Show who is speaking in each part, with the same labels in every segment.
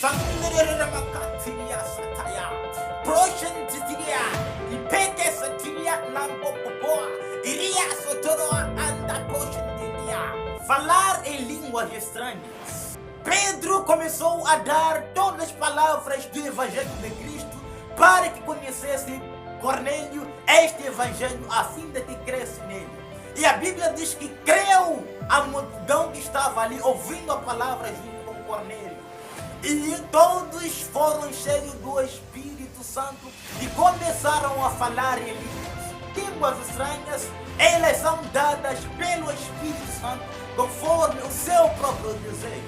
Speaker 1: Sangrere makatiria sataya. Proshen titiria. Ipeke satiria nampo popoa. Iria sotoroa anda proshen tiria. Falar em línguas estranhas. Pedro começou a dar todas as palavras do Evangelho de Cristo para que conhecesse Cornélio este Evangelho a fim de que cresce nele. E a Bíblia diz que creu a multidão que estava ali ouvindo a palavra junto com Cornélio. E todos foram cheios do Espírito Santo e começaram a falar em línguas. Línguas estranhas, elas são dadas pelo Espírito Santo conforme o seu próprio desejo.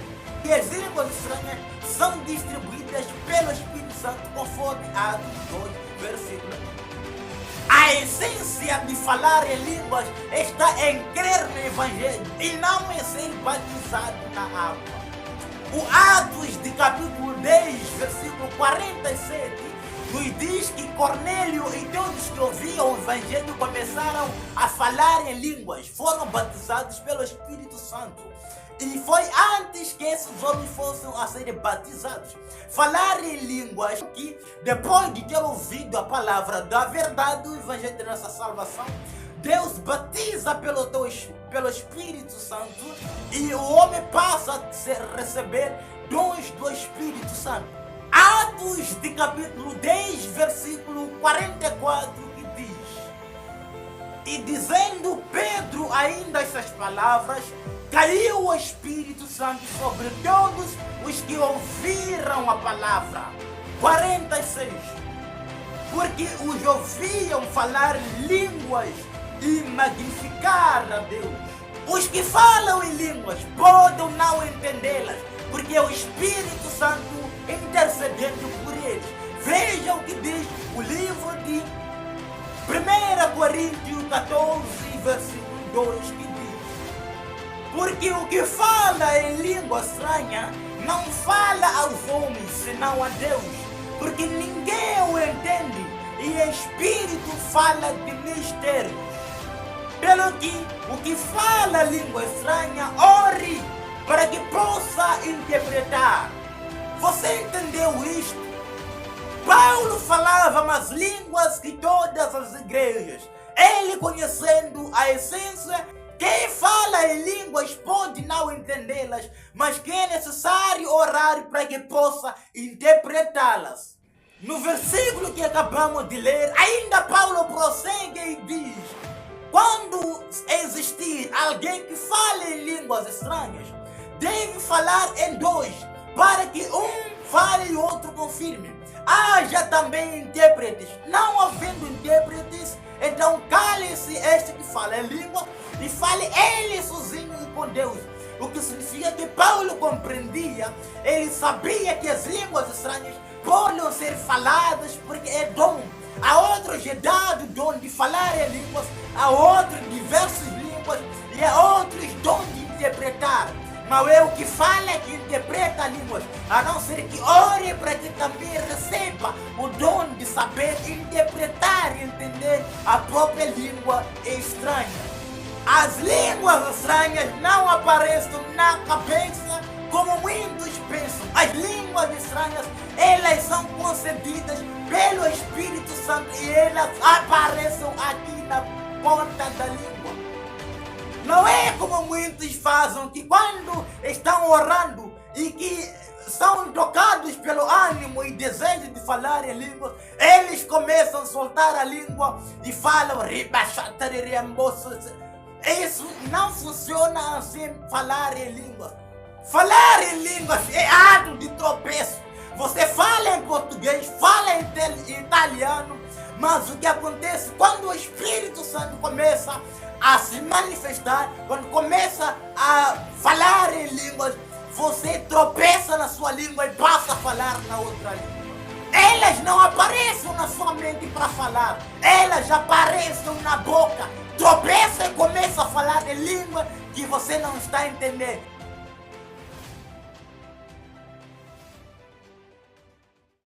Speaker 1: E as línguas estranhas são distribuídas pelo Espírito Santo conforme Atos 2, versículo 1. A essência de falar em línguas está em crer no Evangelho e não em ser batizado na água. O Atos de capítulo 10, versículo 47, nos diz que Cornélio e todos que ouviam o Evangelho começaram a falar em línguas, foram batizados pelo Espírito Santo. E foi antes que esses homens fossem a serem batizados. Falar em línguas que, depois de ter ouvido a palavra da verdade do Evangelho de nossa salvação, Deus batiza pelo Espírito Santo e o homem passa a receber dons do Espírito Santo. Atos de capítulo 10, versículo 44, que diz: E dizendo Pedro ainda essas palavras, caiu o Espírito Santo sobre todos os que ouviram a palavra. 46. Porque os ouviam falar línguas e magnificar a Deus. Os que falam em línguas podem não entendê-las, porque é o Espírito Santo intercedendo por eles. Veja o que diz o livro de 1 Coríntios 14, versículo 2, que diz: Porque o que fala em língua estranha não fala aos homens, senão a Deus, porque ninguém o entende, e Espírito fala de mistérios. Pelo que o que fala língua estranha, ore para que possa interpretar. Você entendeu isto? Paulo falava umas línguas que todas as igrejas. Ele, conhecendo a essência, quem fala em línguas pode não entendê-las, mas que é necessário orar para que possa interpretá-las. No versículo que acabamos de ler, ainda Paulo prossegue e diz: quando existir alguém que fale em línguas estranhas, deve falar em dois, para que um fale e o outro confirme. Haja também intérpretes. Não havendo intérpretes, então cale-se este que fala em língua e fale ele sozinho e com Deus. O que significa que Paulo compreendia, ele sabia que as línguas estranhas podem ser faladas porque é dom. A outros é dado o dom de falar em línguas, a outros diversas línguas e a outros dom de interpretar. Mas é o que fala que interpreta línguas, a não ser que ore para que também receba o dom de saber interpretar e entender a própria língua estranha. As línguas estranhas não aparecem na cabeça como muitos pensam. As línguas estranhas, elas são concedidas pelo Espírito Santo e elas aparecem aqui na ponta da língua. Não é como muitos fazem, que quando estão orando e que são tocados pelo ânimo e desejo de falar em línguas, eles começam a soltar a língua e falam. Isso não funciona assim, falar em línguas. Falar em línguas é ato de tropeço. Você fala em português, fala em italiano, mas o que acontece quando o Espírito Santo começa a se manifestar, quando começa a falar em línguas, você tropeça na sua língua e passa a falar na outra língua. Elas não aparecem na sua mente para falar, elas aparecem na boca. Tropeça e começa a falar em língua que você não está entendendo.